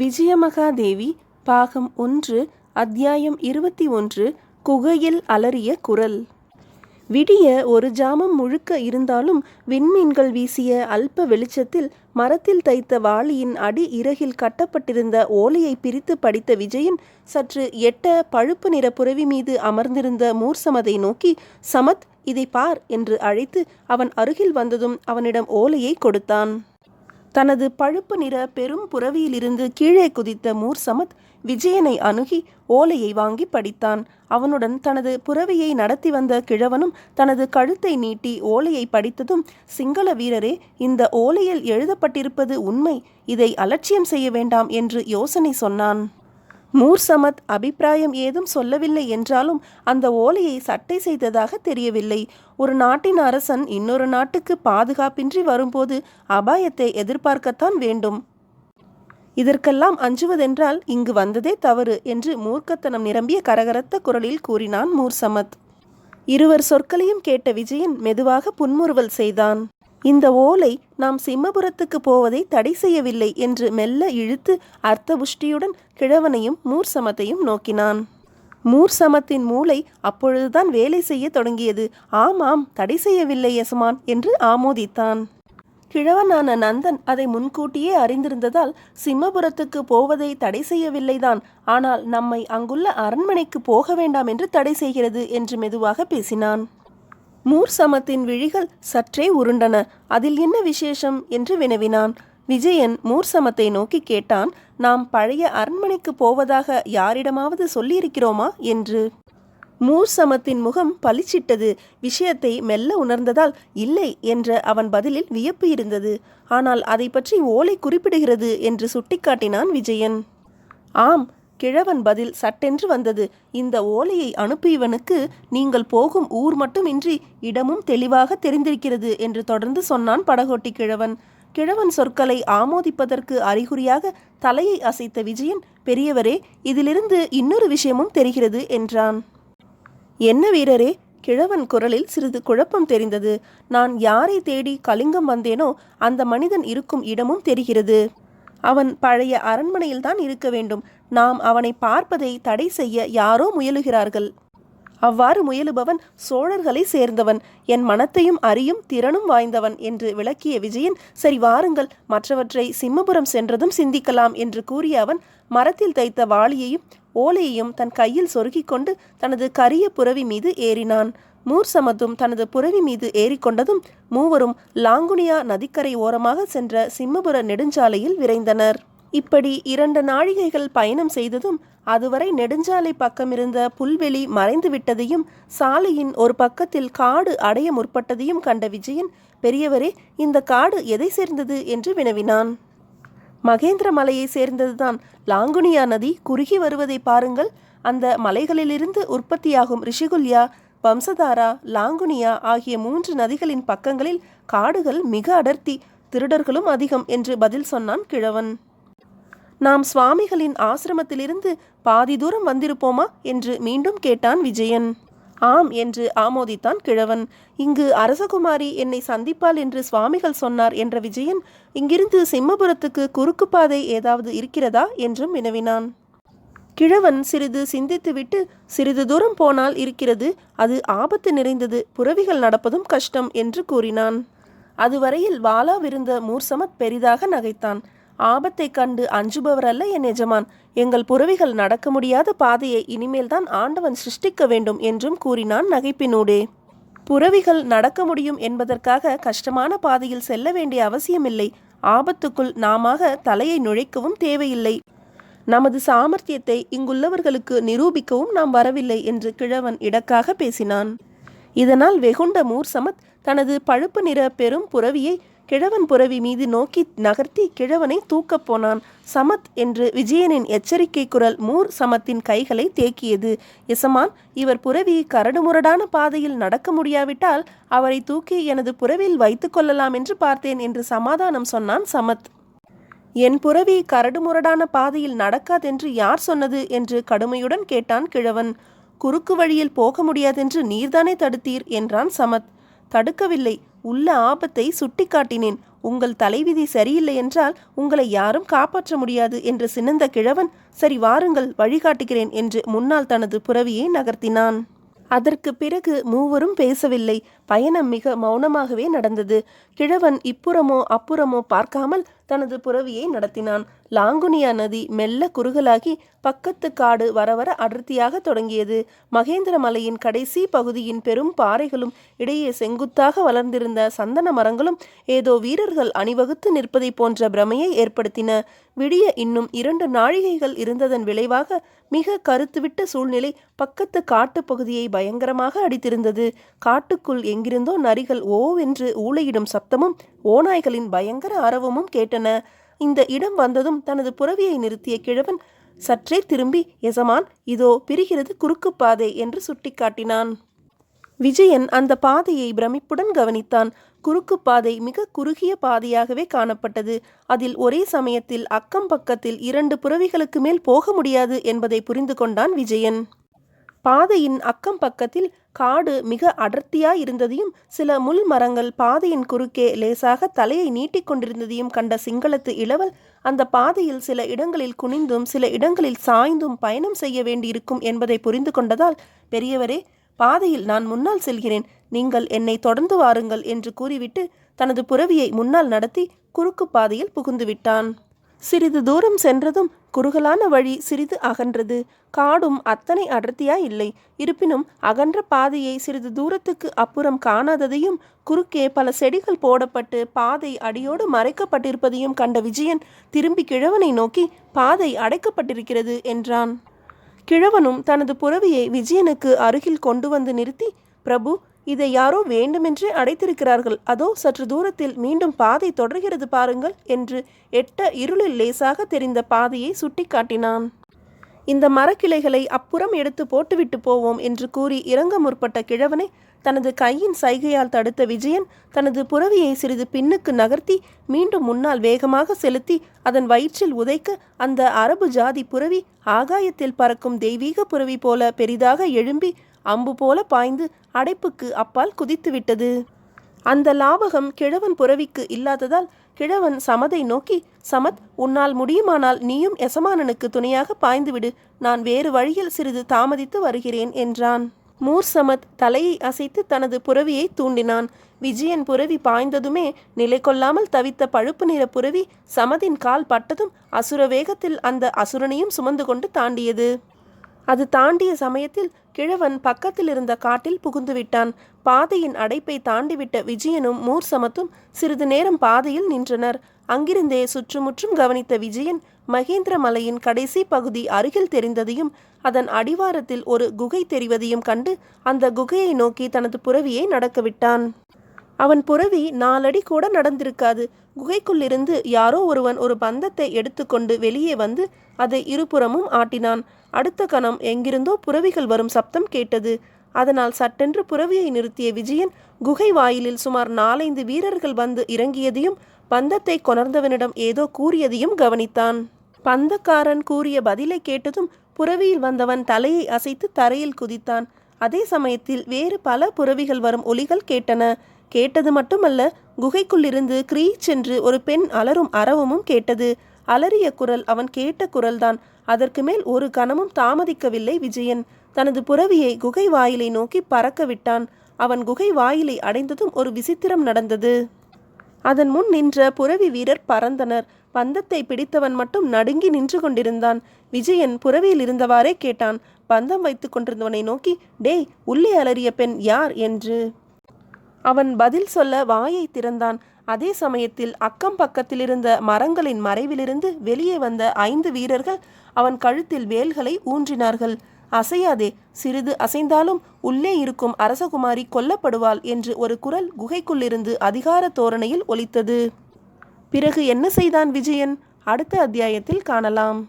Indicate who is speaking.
Speaker 1: விஜயமகாதேவி பாகம் 1 அத்தியாயம் 21 குகையில் அலறிய குரல். விடிய ஒரு ஜாமம் முழுக்க இருந்தாலும் விண்மீன்கள் வீசிய அல்ப வெளிச்சத்தில் மரத்தில் தைத்த வாளியின் அடி இறகில் கட்டப்பட்டிருந்த ஓலையை பிரித்து படித்த விஜயன் சற்று எட்ட பழுப்பு நிற புரவி மீது அமர்ந்திருந்த மூர்சமதை நோக்கி, "சமத், இதை பார்" என்று அழைத்து அவன் அருகில் வந்ததும் அவனிடம் ஓலையை கொடுத்தான். தனது பழுப்பு நிற பெரும் புரவியிலிருந்து கீழே குதித்த மூர்சமத் விஜயனை அணுகி ஓலையை வாங்கி படித்தான். அவனுடன் தனது புரவியை நடத்தி வந்த கிழவனும் தனது கழுத்தை நீட்டி ஓலையை படித்ததும், "சிங்கள வீரரே, இந்த ஓலையில் எழுதப்பட்டிருப்பது உண்மை. இதை அலட்சியம் செய்ய வேண்டாம்" என்று யோசனை சொன்னான். மூர்சமத் அபிப்பிராயம் ஏதும் சொல்லவில்லை என்றாலும் அந்த ஓலையை சட்டை செய்ததாக தெரியவில்லை. ஒரு நாட்டின் அரசன் இன்னொரு நாட்டுக்கு பாதுகாப்பின்றி வரும்போது அபாயத்தை எதிர்பார்க்கத்தான் வேண்டும். இதற்கெல்லாம் அஞ்சுவதென்றால் இங்கு வந்ததே தவறு என்று மூர்க்கத்தனம் நிரம்பிய கரகரத்த குரலில் கூறினான் மூர்சமத். இருவர் சொற்களையும் கேட்ட விஜயன் மெதுவாக புன்முறுவல் செய்தான். இந்த ஓலை நாம் சிம்மபுரத்துக்கு போவதை தடை செய்யவில்லை என்று மெல்ல இழுத்து அர்த்தபுஷ்டியுடன் கிழவனையும் மூர்சமத்தையும் நோக்கினான். மூர்சமத்தின் மூளை அப்பொழுதுதான் வேலை செய்ய தொடங்கியது. "ஆமாம், தடை செய்யவில்லை எசமான்" என்று ஆமோதித்தான். கிழவனான நந்தன் அதை முன்கூட்டியே அறிந்திருந்ததால் சிம்மபுரத்துக்கு போவதை தடை செய்யவில்லைதான், ஆனால் நம்மை அங்குள்ள அரண்மனைக்கு போக வேண்டாம் என்று தடை செய்கிறது என்று மெதுவாக பேசினான். மூர்சமத்தின் விழிகள் சற்றே உருண்டன. "அதில் என்ன விசேஷம்?" என்று வினவினான். விஜயன் மூர்சமத்தை நோக்கி கேட்டான், "நாம் பழைய அரண்மனைக்கு போவதாக யாரிடமாவது சொல்லியிருக்கிறோமா என்று. மூர்சமத்தின் முகம் பளிச்சிட்டது. விஷயத்தை மெல்ல உணர்ந்ததால் இல்லை என்ற அவன் பதிலில் வியப்பு இருந்தது. ஆனால் அதை பற்றி ஓலை குறிப்பிடுகிறது என்று சுட்டிக்காட்டினான் விஜயன். "ஆம்" கிழவன் பதில் சட்டென்று வந்தது. "இந்த ஓலையை அனுப்பியவனுக்கு நீங்கள் போகும் ஊர் மட்டுமின்றி இடமும் தெளிவாக தெரிந்திருக்கிறது" என்று தொடர்ந்து சொன்னான் படகோட்டி கிழவன். கிழவன் சொற்களை ஆமோதிப்பதற்கு அறிகுறியாக தலையை அசைத்த விஜயன், "பெரியவரே, இதிலிருந்து இன்னொரு விஷயமும் தெரிகிறது" என்றான். "என்ன வீரரே?" கிழவன் குரலில் சிறிது குழப்பம் தெரிந்தது. "நான் யாரை தேடி கலிங்கம் வந்தேனோ அந்த மனிதன் இருக்கும் இடமும் தெரிகிறது. அவன் பழைய அரண்மனையில்தான் இருக்க வேண்டும். நாம் அவனை பார்ப்பதை தடை செய்ய யாரோ முயலுகிறார்கள். அவ்வாறு முயலுபவன் சோழர்களை சேர்ந்தவன், என் மனத்தையும் அறியும் திறனும் வாய்ந்தவன்" என்று விளக்கிய விஜயன், "சரி, வாருங்கள், மற்றவற்றை சிம்மபுரம் சென்றதும் சிந்திக்கலாம்" என்று கூறிய அவன் மரத்தில் தைத்த வாளியையும் ஓலையையும் தன் கையில் சொருகிக் கொண்டு தனது கரிய புரவி மீது ஏறினான். மூர்சமத்தும் தனது புரவி மீது ஏறிக்கொண்டதும் மூவரும் லாங்குனியா நதிக்கரை ஓரமாக சென்ற சிம்மபுர நெடுஞ்சாலையில் விரைந்தனர். இப்படி 2 நாழிகைகள் பயணம் செய்ததும் அதுவரை நெடுஞ்சாலை பக்கமிருந்த புல்வெளி மறைந்து விட்டதையும் சாலையின் ஒரு பக்கத்தில் காடு அடைய முற்பட்டதையும் கண்ட விஜயன், "பெரியவரே, இந்த காடு எதை சேர்ந்தது?" என்று வினவினான். "மகேந்திர மலையை சேர்ந்ததுதான். லாங்குனியா நதி குறுகி வருவதை பாருங்கள். அந்த மலைகளிலிருந்து உற்பத்தியாகும் ரிஷிகுல்யா, வம்சதாரா, லாங்குனியா ஆகிய 3 நதிகளின் பக்கங்களில் காடுகள் மிக அடர்த்தி, திருடர்களும் அதிகம்" என்று பதில் சொன்னான் கிழவன். "நாம் சுவாமிகளின் ஆசிரமத்திலிருந்து பாதி தூரம் வந்திருப்போமா என்று மீண்டும் கேட்டான் விஜயன். "ஆம்" என்று ஆமோதித்தான் கிழவன். "இங்கு அரசகுமாரி என்னை சந்திப்பாள் என்று சுவாமிகள் சொன்னார்" என்ற விஜயன், "இங்கிருந்து சிம்மபுரத்துக்கு குறுக்கு பாதை ஏதாவது இருக்கிறதா?" என்றும் வினவினான். கிழவன் சிறிது சிந்தித்துவிட்டு, "சிறிது தூரம் போனால் இருக்கிறது. அது ஆபத்து நிறைந்தது. புரவிகள் நடப்பதும் கஷ்டம்" என்று கூறினான். அதுவரையில் வாளாவிருந்த மூர்சமத் பெரிதாக நகைத்தான். "ஆபத்தை கண்டு அஞ்சுபவரல்ல என் எஜமான். எங்கள் புரவிகள் நடக்க முடியாத பாதையை இனிமேல்தான் ஆண்டவன் சிருஷ்டிக்க வேண்டும்" என்றும் கூறினான் நகைப்பினூடே. "புரவிகள் நடக்க முடியும் என்பதற்காக கஷ்டமான பாதையில் செல்ல வேண்டிய அவசியமில்லை. ஆபத்துக்குள் நாமாக தலையை நுழைக்கவும் தேவையில்லை. நமது சாமர்த்தியத்தை இங்குள்ளவர்களுக்கு நிரூபிக்கவும் நாம் வரவில்லை" என்று கிழவன் இடக்காக பேசினான். இதனால் வெகுண்ட மூர்சமத் தனது பழுப்பு நிற பெரும் புரவியை கிழவன் புரவி மீது நோக்கி நகர்த்தி கிழவனை தூக்கப் போனான். "சமத்" என்று விஜயனின் எச்சரிக்கை குரல் மூர்சமத்தின் கைகளை தேக்கியது. "எசமான், இவர் புரவி கரடுமுரடான பாதையில் நடக்க முடியாவிட்டால் அவரை தூக்கி எனது புரவியில் வைத்து கொள்ளலாம் என்று பார்த்தேன்" என்று சமாதானம் சொன்னான் சமத். "என் புரவி கரடுமுரடான பாதையில் நடக்காதென்று யார் சொன்னது?" என்று கடுமையுடன் கேட்டான் கிழவன். "குறுக்கு வழியில் போக முடியாதென்று நீர்தானே தடுத்தீர்" என்றான் சமத். "தடுக்கவில்லை, உள்ள ஆபத்தை சுட்டி காட்டினேன். உங்கள் தலைவிதி சரியில்லை என்றால் உங்களை யாரும் காப்பாற்ற முடியாது என்று சினந்த கிழவன், சரி வாருங்கள் வழிகாட்டுகிறேன் என்று முன்னால் தனது புரவியை நகர்த்தினான். அதற்கு பிறகு மூவரும் பேசவில்லை. பயணம் மிக மௌனமாகவே நடந்தது. கிழவன் இப்புறமோ அப்புறமோ பார்க்காமல் தனது புரவியை நடத்தினான். லாங்குனியா நதி மெல்ல குறுகலாகி பக்கத்து காடு வரவர அடர்த்தியாக தொடங்கியது. மகேந்திர மலையின் கடைசி பகுதியின் பெரும் பாறைகளும் இடையே செங்குத்தாக வளர்ந்திருந்த சந்தன மரங்களும் ஏதோ வீரர்கள் அணிவகுத்து நிற்பதை போன்ற பிரமையை ஏற்படுத்தின. விடிய இன்னும் 2 நாழிகைகள் இருந்ததன் விளைவாக மிக கருத்துவிட்ட சூழ்நிலை பக்கத்து காட்டு பகுதியை பயங்கரமாக அடித்திருந்தது. காட்டுக்குள் எங்கிருந்தோ நரிகள் ஓவென்று ஊளையிடும் சப்தமும் ஓநாய்களின் பயங்கர அரவமும் கேட்டன. இந்த இடம் வந்ததும் தனது புரவியை நிறுத்திய கிழவன் சற்றே திரும்பி, எசமான், இதோ பிரிகிறது குறுக்கு பாதை என்று சுட்டிக்காட்டினான். விஜயன் அந்த பாதையை பிரமிப்புடன் கவனித்தான். குறுக்கு பாதை மிக குறுகிய பாதையாகவே காணப்பட்டது. அதில் ஒரே சமயத்தில் அக்கம் பக்கத்தில் 2 புரவிகளுக்கு மேல் போக முடியாது என்பதை புரிந்து கொண்டான் விஜயன். பாதையின் அக்கம் பக்கத்தில் காடு மிக அடர்த்தியாயிருந்ததையும் சில முள் மரங்கள் பாதையின் குறுக்கே லேசாக தலையை நீட்டிக்கொண்டிருந்ததையும் கண்ட சிங்களத்து இளவல் அந்த பாதையில் சில இடங்களில் குனிந்தும் சில இடங்களில் சாய்ந்தும் பயணம் செய்ய வேண்டியிருக்கும் என்பதை புரிந்து கொண்டதால், பெரியவரே, பாதையில் நான் முன்னால் செல்கிறேன், நீங்கள் என்னை தொடர்ந்து வாருங்கள் என்று கூறிவிட்டு தனது புரவியை முன்னால் நடத்தி குறுக்கு பாதையில் புகுந்துவிட்டான். சிறிது தூரம் சென்றதும் குறுகலான வழி சிறிது அகன்றது. காடும் அத்தனை அடர்த்தியாய் இல்லை. இருப்பினும் அகன்ற பாதையை சிறிது தூரத்துக்கு அப்புறம் காணாததையும் குறுக்கே பல செடிகள் போடப்பட்டு பாதை அடியோடு மறைக்கப்பட்டிருப்பதையும் கண்ட விஜயன் திரும்பி கிழவனை நோக்கி, பாதை அடைக்கப்பட்டிருக்கிறது என்றான். கிழவனும் தனது புரவியை விஜயனுக்கு அருகில் கொண்டு வந்து நிறுத்தி, பிரபு, இதை யாரோ வேண்டுமென்றே அடைத்திருக்கிறார்கள். அதோ சற்று தூரத்தில் மீண்டும் பாதை தொடர்கிறது பாருங்கள் என்று எட்ட இருளில் லேசாக தெரிந்த பாதையை சுட்டிக்காட்டினான். இந்த மரக்கிளைகளை அப்புறம் எடுத்து போட்டுவிட்டு போவோம் என்று கூறி இறங்க முற்பட்ட கிழவனை தனது கையின் சைகையால் தடுத்த விஜயன் தனது புரவியை சிறிது பின்னுக்கு நகர்த்தி மீண்டும் முன்னால் வேகமாக செலுத்தி அதன் வயிற்றில் உதைக்க அந்த அரபு ஜாதி புரவி ஆகாயத்தில் பறக்கும் தெய்வீக புரவி போல பெரிதாக எழும்பி அம்பு போல பாய்ந்து அடைப்புக்கு அப்பால் குதித்துவிட்டது. அந்த லாபகம் கிழவன் புரவிக்கு இல்லாததால் கிழவன் சமதை நோக்கி, சமத், உன்னால் முடியுமானால் நீயும் எசமானனுக்கு துணையாக பாய்ந்துவிடு, நான் வேறு வழியில் சிறிது தாமதித்து வருகிறேன் என்றான். மூர் சமத் தலையை அசைத்து தனது புரவியை தூண்டினான். விஜயன் புரவி பாய்ந்ததுமே நிலை கொள்ளாமல் தவித்த பழுப்பு நிற புரவி சமதின் கால் பட்டதும் அசுர வேகத்தில் அந்த அசுரனையும் சுமந்து கொண்டு தாண்டியது. அது தாண்டிய சமயத்தில் கிழவன் பக்கத்தில் இருந்த காட்டில் புகுந்து விட்டான். பாதையின் அடைப்பை தாண்டிவிட்ட விஜயனும் மூர் சமத்தும் சிறிது நேரம் பாதையில் நின்றனர். அங்கிருந்தே சுற்றுமுற்றும் கவனித்த விஜயன் மகேந்திர மலையின் கடைசி பகுதி அருகில் தெரிந்ததையும் அதன் அடிவாரத்தில் ஒரு குகை தெரிவதையும் கண்டு அந்த குகையை நோக்கி தனது புரவியை நடக்கவிட்டான். அவன் புரவி 4 அடி கூட நடந்திருக்காது. குகைக்குள்ளிருந்து யாரோ ஒருவன் ஒரு பந்தத்தை எடுத்துக்கொண்டு வெளியே வந்து அதை இருபுறமும் ஆட்டினான். அடுத்த கணம் எங்கிருந்தோ புரவிகள் வரும் சப்தம் கேட்டது. அதனால் சட்டென்று புரவியை நிறுத்திய விஜயன் குகை வாயிலில் சுமார் 4-5 வீரர்கள் வந்து இறங்கியதையும் பந்தத்தை கொணர்ந்தவனிடம் ஏதோ கூறியதையும் கவனித்தான். பந்தக்காரன் கூறிய பதிலை கேட்டதும் புரவியில் வந்தவன் தலையை அசைத்து தரையில் குதித்தான். அதே சமயத்தில் வேறு பல புரவிகள் வரும் ஒலிகள் கேட்டன. கேட்டது மட்டுமல்ல, குகைக்குள்ளிருந்து கிரீச் என்று ஒரு பெண் அலறும் அரவமும் கேட்டது. அலறிய குரல் அவன் கேட்ட குரல்தான். அதற்கு மேல் ஒரு கணமும் தாமதிக்கவில்லை விஜயன். தனது புரவியை குகை வாயிலை நோக்கி பறக்க விட்டான். அவன் குகை வாயிலை அடைந்ததும் ஒரு விசித்திரம் நடந்தது. அதன் முன் நின்ற புரவி வீரர் பறந்தனர். பந்தத்தை பிடித்தவன் மட்டும் நடுங்கி நின்று கொண்டிருந்தான். விஜயன் புரவியில் இருந்தவாறே கேட்டான். பந்தம் வைத்து கொண்டிருந்தவனை நோக்கி, டேய், உள்ளே அலறிய பெண் யார் என்று. அவன் பதில் சொல்ல வாயை திறந்தான். அதே சமயத்தில் அக்கம் பக்கத்தில் இருந்த மரங்களின் மறைவிலிருந்து வெளியே வந்த 5 வீரர்கள் அவன் கழுத்தில் வேல்களை ஊன்றினார்கள். அசையாதே, சிறிது அசைந்தாலும் உள்ளே இருக்கும் அரசகுமாரி கொல்லப்படுவாள் என்று ஒரு குரல் குகைக்குள்ளிருந்து அதிகார தோரணையில் ஒலித்தது. பிறகு என்ன செய்தான் விஜயன்? அடுத்த அத்தியாயத்தில் காணலாம்.